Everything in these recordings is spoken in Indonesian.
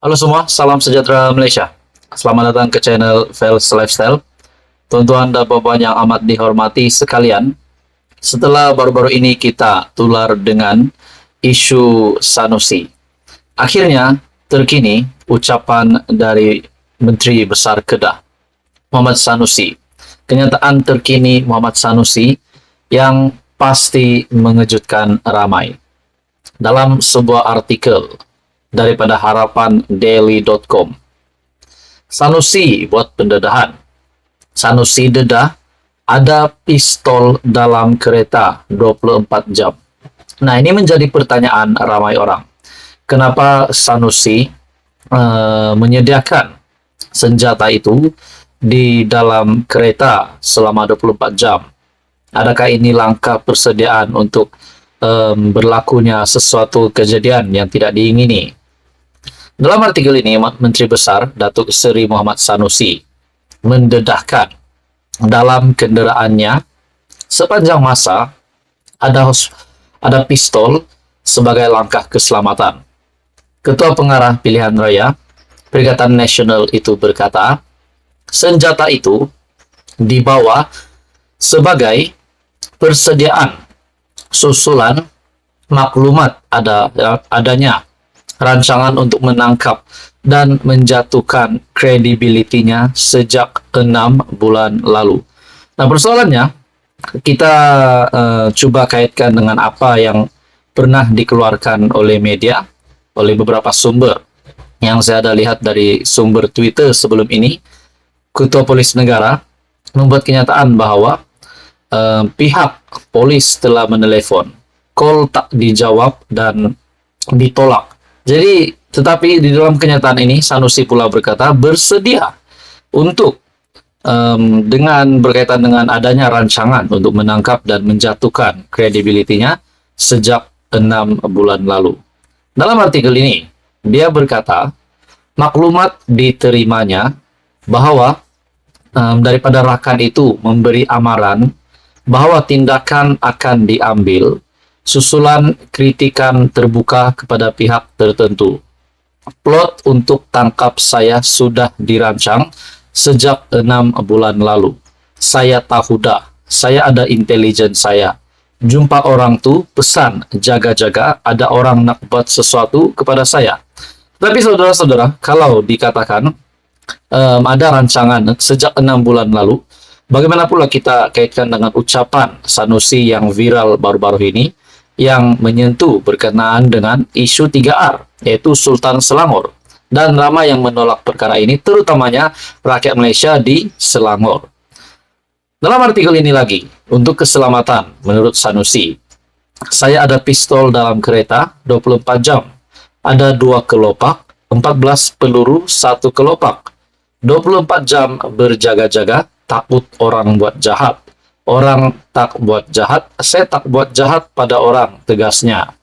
Halo semua, salam sejahtera Malaysia. Selamat datang ke channel Fels Lifestyle. Tuan-tuan dan puan yang amat dihormati sekalian, setelah baru-baru ini kita tular dengan isu Sanusi. Akhirnya, terkini ucapan dari Menteri Besar Kedah, Muhammad Sanusi. Kenyataan terkini Muhammad Sanusi yang pasti mengejutkan ramai. Dalam sebuah artikel daripada harapandaily.com, Sanusi buat pendedahan. Sanusi dedah ada pistol dalam kereta 24 jam. Nah, ini menjadi pertanyaan ramai orang. Kenapa Sanusi menyediakan senjata itu di dalam kereta selama 24 jam? Adakah ini langkah persediaan untuk berlakunya sesuatu kejadian yang tidak diingini? Dalam artikel ini, Menteri Besar Datuk Seri Muhammad Sanusi mendedahkan dalam kenderaannya sepanjang masa ada pistol sebagai langkah keselamatan. Ketua Pengarah Pilihan Raya Perikatan Nasional itu berkata, senjata itu dibawa sebagai persediaan susulan maklumat adanya rancangan untuk menangkap dan menjatuhkan kredibilitinya sejak 6 bulan lalu. Nah, persoalannya, kita coba kaitkan dengan apa yang pernah dikeluarkan oleh media, oleh beberapa sumber. Yang saya ada lihat dari sumber Twitter sebelum ini, Ketua Polis Negara membuat kenyataan bahwa pihak polis telah menelepon, call tak dijawab dan ditolak. Jadi, tetapi di dalam kenyataan ini, Sanusi pula berkata bersedia untuk dengan berkaitan dengan adanya rancangan untuk menangkap dan menjatuhkan kredibilitinya sejak 6 bulan lalu. Dalam artikel ini, dia berkata, maklumat diterimanya bahwa daripada rakan itu memberi amaran bahwa tindakan akan diambil susulan kritikan terbuka kepada pihak tertentu. Plot untuk tangkap saya sudah dirancang sejak 6 bulan lalu. Saya tahu dah, saya ada intelijen saya. Jumpa orang tu, pesan, jaga-jaga, ada orang nak buat sesuatu kepada saya. Tapi saudara-saudara, kalau dikatakan ada rancangan sejak 6 bulan lalu, bagaimana pula kita kaitkan dengan ucapan Sanusi yang viral baru-baru ini, yang menyentuh berkenaan dengan isu 3R, yaitu Sultan Selangor. Dan ramai yang menolak perkara ini, terutamanya rakyat Malaysia di Selangor. Dalam artikel ini lagi, untuk keselamatan, menurut Sanusi, saya ada pistol dalam kereta 24 jam. Ada 2 kelopak, 14 peluru, 1 kelopak. 24 jam berjaga-jaga, takut orang buat jahat. Orang tak buat jahat, saya tak buat jahat pada orang, tegasnya.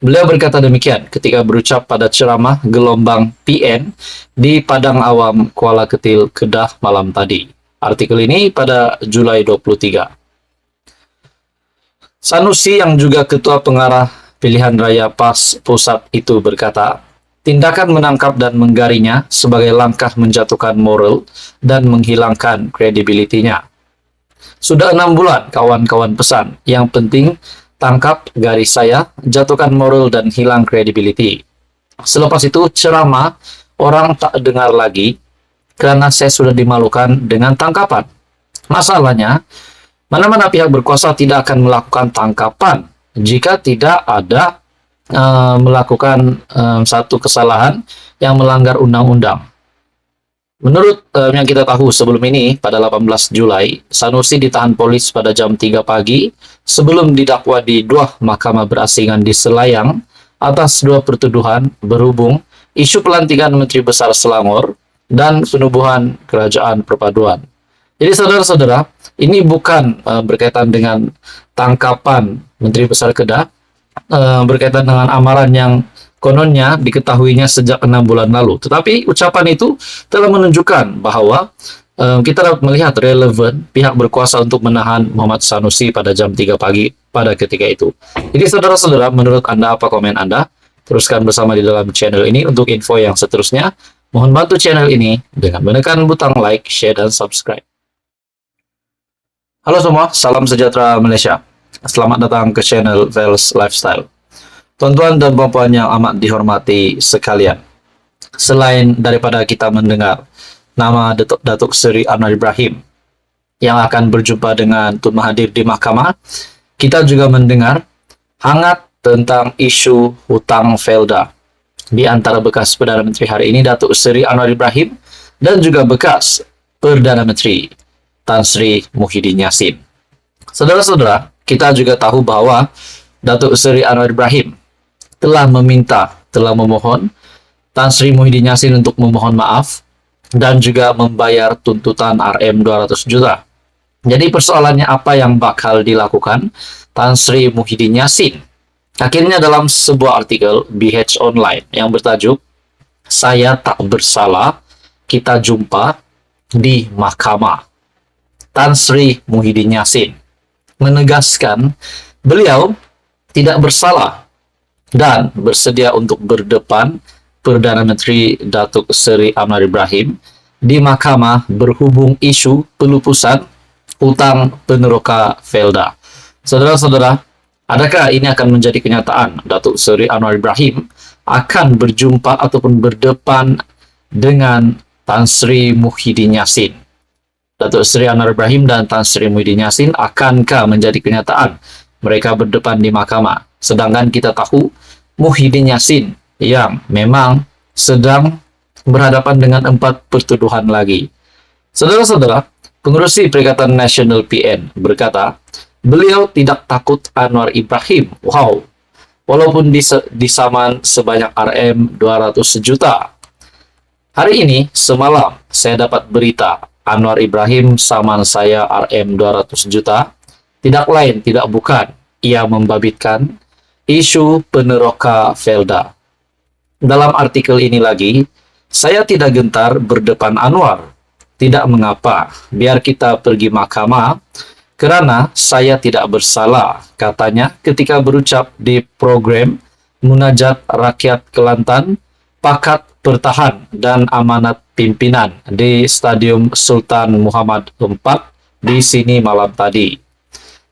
Beliau berkata demikian ketika berucap pada ceramah gelombang PN di Padang Awam, Kuala Ketil, Kedah malam tadi. Artikel ini pada Julai 23. Sanusi yang juga Ketua Pengarah Pilihan Raya PAS Pusat itu berkata, tindakan menangkap dan menggarinya sebagai langkah menjatuhkan moral dan menghilangkan kredibilitinya. Sudah 6 bulan kawan-kawan pesan, yang penting tangkap garis saya, jatuhkan moral dan hilang kredibiliti. Selepas itu ceramah orang tak dengar lagi karena saya sudah dimalukan dengan tangkapan. Masalahnya, mana-mana pihak berkuasa tidak akan melakukan tangkapan jika tidak ada melakukan satu kesalahan yang melanggar undang-undang. Menurut yang kita tahu sebelum ini, pada 18 Julai, Sanusi ditahan polis pada jam 3 pagi sebelum didakwa di 2 mahkamah berasingan di Selayang atas 2 pertuduhan berhubung isu pelantikan Menteri Besar Selangor dan penubuhan Kerajaan Perpaduan. Jadi saudara-saudara, ini bukan berkaitan dengan tangkapan Menteri Besar Kedah, berkaitan dengan amaran yang kononnya diketahuinya sejak 6 bulan lalu. Tetapi ucapan itu telah menunjukkan bahwa kita dapat melihat relevan pihak berkuasa untuk menahan Muhammad Sanusi pada jam 3 pagi pada ketika itu. Jadi saudara-saudara, menurut Anda apa komen Anda? teruskan bersama di dalam channel ini untuk info yang seterusnya. Mohon bantu channel ini dengan menekan butang like, share, dan subscribe. Halo semua, salam sejahtera Malaysia. Selamat datang ke channel Vels Lifestyle. Tuan-tuan dan puan-puan yang amat dihormati sekalian, selain daripada kita mendengar nama Datuk Seri Anwar Ibrahim yang akan berjumpa dengan Tun Mahathir di mahkamah, kita juga mendengar hangat tentang isu hutang Felda di antara bekas Perdana Menteri hari ini Datuk Seri Anwar Ibrahim dan juga bekas Perdana Menteri Tan Sri Muhyiddin Yassin. Saudara-saudara, kita juga tahu bahwa Datuk Seri Anwar Ibrahim telah memohon Tan Sri Muhyiddin Yassin untuk memohon maaf dan juga membayar tuntutan RM 200 juta. Jadi persoalannya apa yang bakal dilakukan Tan Sri Muhyiddin Yassin? Akhirnya dalam sebuah artikel BH Online yang bertajuk "Saya Tak Bersalah, Kita Jumpa di Mahkamah", Tan Sri Muhyiddin Yassin menegaskan beliau tidak bersalah dan bersedia untuk berdepan Perdana Menteri Datuk Seri Anwar Ibrahim di mahkamah berhubung isu pelupusan hutang peneroka Felda. Saudara-saudara, adakah ini akan menjadi kenyataan? Datuk Seri Anwar Ibrahim akan berjumpa ataupun berdepan dengan Tan Sri Muhyiddin Yassin. Datuk Seri Anwar Ibrahim dan Tan Sri Muhyiddin Yassin akankah menjadi kenyataan mereka berdepan di mahkamah? Sedangkan kita tahu Muhyiddin Yassin yang memang sedang berhadapan dengan 4 pertuduhan lagi. Saudara-saudara, pengerusi Perikatan Nasional PN berkata, beliau tidak takut Anwar Ibrahim. Wow, walaupun disaman sebanyak RM 200 juta. Hari ini, semalam, saya dapat berita Anwar Ibrahim saman saya RM 200 juta. Tidak lain, tidak bukan. Ia membabitkan isu peneroka Felda. Dalam artikel ini lagi, saya tidak gentar berdepan Anwar. Tidak mengapa, biar kita pergi mahkamah, kerana saya tidak bersalah, katanya ketika berucap di program Munajat Rakyat Kelantan, Pakat Pertahan dan Amanat Pimpinan di Stadium Sultan Muhammad IV di sini malam tadi.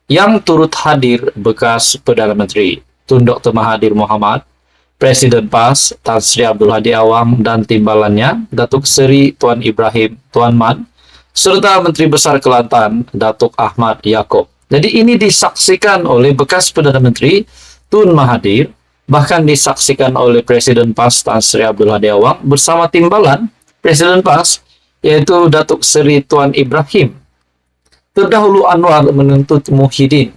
Yang turut hadir bekas Perdana Menteri Tun Dr. Mahathir Mohamad, Presiden PAS Tan Sri Abdul Hadi Awang dan timbalannya Datuk Seri Tuan Ibrahim Tuan Man, serta Menteri Besar Kelantan Datuk Ahmad Yaakob. Jadi ini disaksikan oleh bekas Perdana Menteri Tun Mahathir, bahkan disaksikan oleh Presiden PAS Tan Sri Abdul Hadi Awang bersama timbalan Presiden PAS, yaitu Datuk Seri Tuan Ibrahim. Terdahulu Anwar menuntut Muhyiddin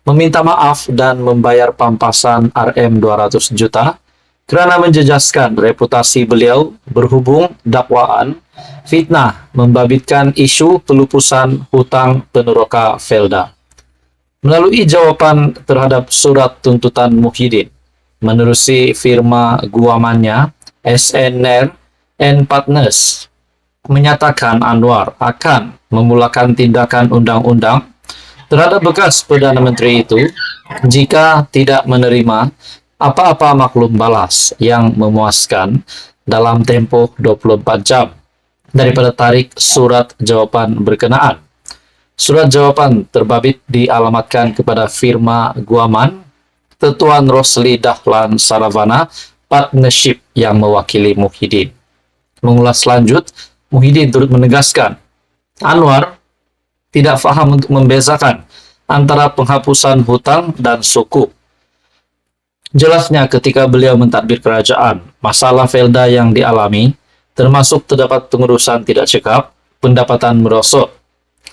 meminta maaf dan membayar pampasan RM 200 juta kerana menjejaskan reputasi beliau berhubung dakwaan fitnah membabitkan isu pelupusan hutang peneroka Felda. Melalui jawapan terhadap surat tuntutan Muhyiddin, menerusi firma guamannya SNR and Partners menyatakan Anwar akan memulakan tindakan undang-undang terhadap bekas Perdana Menteri itu jika tidak menerima apa-apa maklum balas yang memuaskan dalam tempoh 24 jam daripada tarik surat jawapan berkenaan. Surat jawapan terbabit dialamatkan kepada firma guaman Tuan Rosli Dahlan Saravana Partnership yang mewakili Muhyiddin. Mengulas lanjut, Muhyiddin turut menegaskan Anwar tidak faham untuk membezakan antara penghapusan hutang dan sukuk. Jelasnya ketika beliau mentadbir kerajaan, masalah Felda yang dialami, termasuk terdapat pengurusan tidak cekap, pendapatan merosot,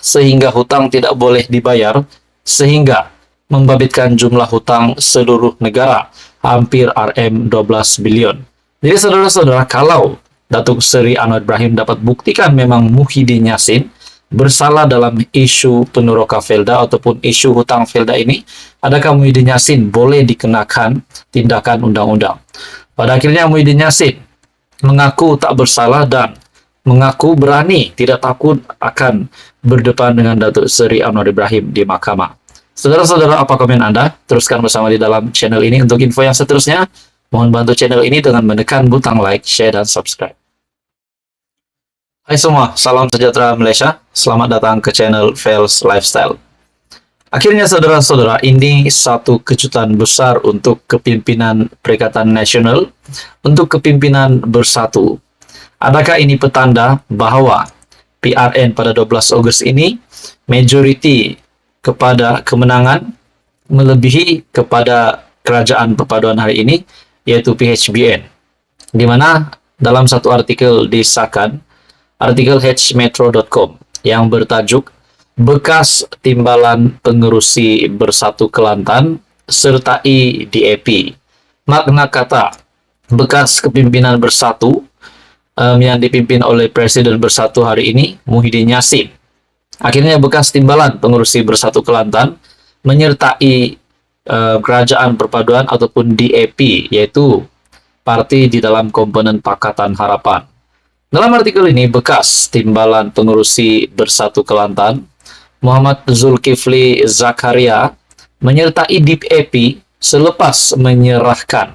sehingga hutang tidak boleh dibayar, sehingga membabitkan jumlah hutang seluruh negara, hampir RM 12 bilion. Jadi saudara-saudara, kalau Datuk Seri Anwar Ibrahim dapat buktikan memang Muhyiddin Yassin bersalah dalam isu peneroka Felda ataupun isu hutang Felda ini, adakah Muhyiddin Yassin boleh dikenakan tindakan undang-undang? Pada akhirnya Muhyiddin Yassin mengaku tak bersalah dan mengaku berani, tidak takut akan berdepan dengan Datuk Seri Anwar Ibrahim di mahkamah. Saudara-saudara, apa komen Anda? Teruskan bersama di dalam channel ini untuk info yang seterusnya. Mohon bantu channel ini dengan menekan butang like, share, dan subscribe. Hai semua, salam sejahtera Malaysia. Selamat datang ke channel Fails Lifestyle. Akhirnya saudara-saudara, ini satu kejutan besar untuk kepimpinan Perikatan Nasional, untuk kepimpinan bersatu. Adakah ini petanda bahwa PRN pada 12 Ogos ini majoriti kepada kemenangan melebihi kepada kerajaan perpaduan hari ini, yaitu PHBN, di mana dalam satu artikel disahkan, artikel hmetro.com yang bertajuk Bekas Timbalan Pengerusi Bersatu Kelantan sertai DAP. Makna kata bekas kepimpinan bersatu yang dipimpin oleh Presiden Bersatu hari ini, Muhyiddin Yassin. Akhirnya bekas timbalan pengurusi Bersatu Kelantan menyertai kerajaan perpaduan ataupun DAP, yaitu parti di dalam komponen Pakatan Harapan. Dalam artikel ini, bekas timbalan pengurusi Bersatu Kelantan, Muhammad Zulkifli Zakaria, menyertai DAP selepas menyerahkan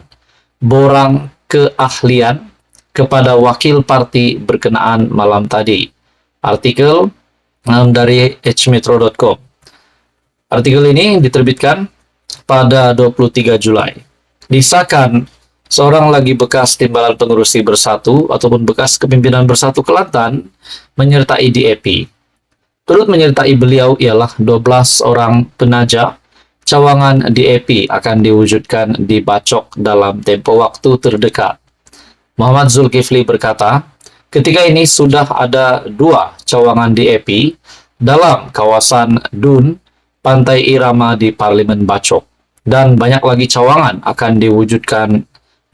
borang keahlian kepada wakil parti berkenaan malam tadi. Artikel dari hmetro.com. Artikel ini diterbitkan pada 23 Julai. Disahkan seorang lagi bekas timbalan pengurusi Bersatu ataupun bekas kepimpinan Bersatu Kelantan menyertai DAP. Turut menyertai beliau ialah 12 orang penaja cawangan DAP akan diwujudkan di Bacok dalam tempoh waktu terdekat. Muhammad Zulkifli berkata, ketika ini sudah ada 2 cawangan DAP dalam kawasan Dun, Pantai Irama di Parlimen Bacok, dan banyak lagi cawangan akan diwujudkan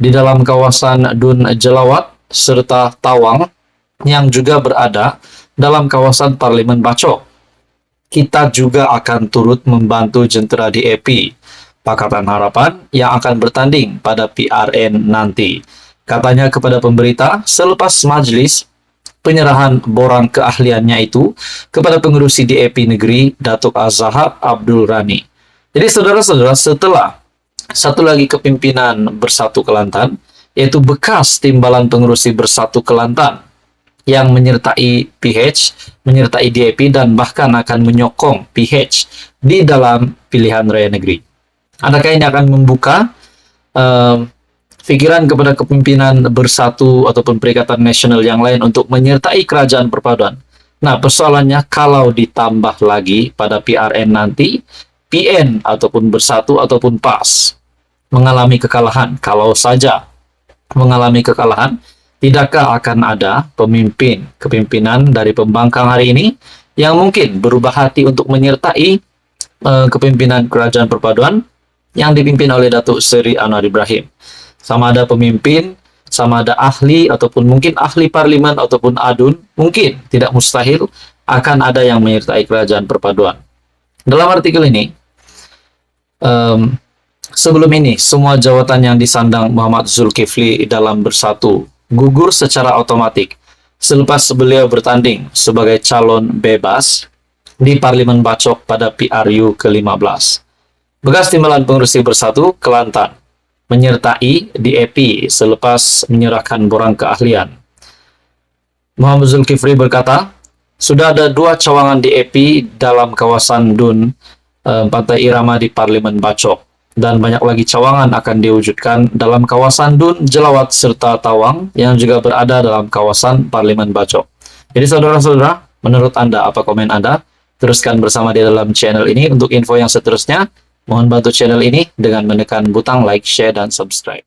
di dalam kawasan Dun Jelawat serta Tawang yang juga berada dalam kawasan Parlimen Bacok. Kita juga akan turut membantu jentera DAP Pakatan Harapan yang akan bertanding pada PRN nanti, katanya kepada pemberita selepas majlis penyerahan borang keahliannya itu kepada pengurusi DAP Negeri Datuk Az-Zahab Abdul Rani. Jadi saudara-saudara, setelah satu lagi kepimpinan Bersatu Kelantan, yaitu bekas timbalan pengurusi Bersatu Kelantan yang menyertai PH, menyertai DAP, dan bahkan akan menyokong PH di dalam pilihan raya negeri. Adakah ini akan membuka pikiran kepada kepimpinan Bersatu ataupun Perikatan Nasional yang lain untuk menyertai kerajaan perpaduan? Nah, persoalannya kalau ditambah lagi pada PRN nanti, PN ataupun Bersatu ataupun PAS mengalami kekalahan, kalau saja mengalami kekalahan, tidakkah akan ada kepimpinan dari pembangkang hari ini yang mungkin berubah hati untuk menyertai kepimpinan kerajaan perpaduan yang dipimpin oleh Datuk Seri Anwar Ibrahim? Sama ada pemimpin, sama ada ahli, ataupun mungkin ahli parlimen ataupun adun, mungkin tidak mustahil akan ada yang menyertai kerajaan perpaduan. Dalam artikel ini, sebelum ini, semua jawatan yang disandang Muhammad Zulkifli dalam Bersatu gugur secara otomatik selepas beliau bertanding sebagai calon bebas di Parlimen Bacok pada PRU ke-15. Bekas timbalan pengurusi Bersatu Kelantan menyertai DAP selepas menyerahkan borang keahlian. Muhammad Zulkifli berkata, sudah ada 2 cawangan DAP dalam kawasan Dun, Pantai Irama di Parlimen Bacok, dan banyak lagi cawangan akan diwujudkan dalam kawasan Dun, Jelawat, serta Tawang yang juga berada dalam kawasan Parlimen Bacok. Jadi saudara-saudara, menurut Anda, apa komen Anda? Teruskan bersama di dalam channel ini. Untuk info yang seterusnya, mohon bantu channel ini dengan menekan butang like, share, dan subscribe.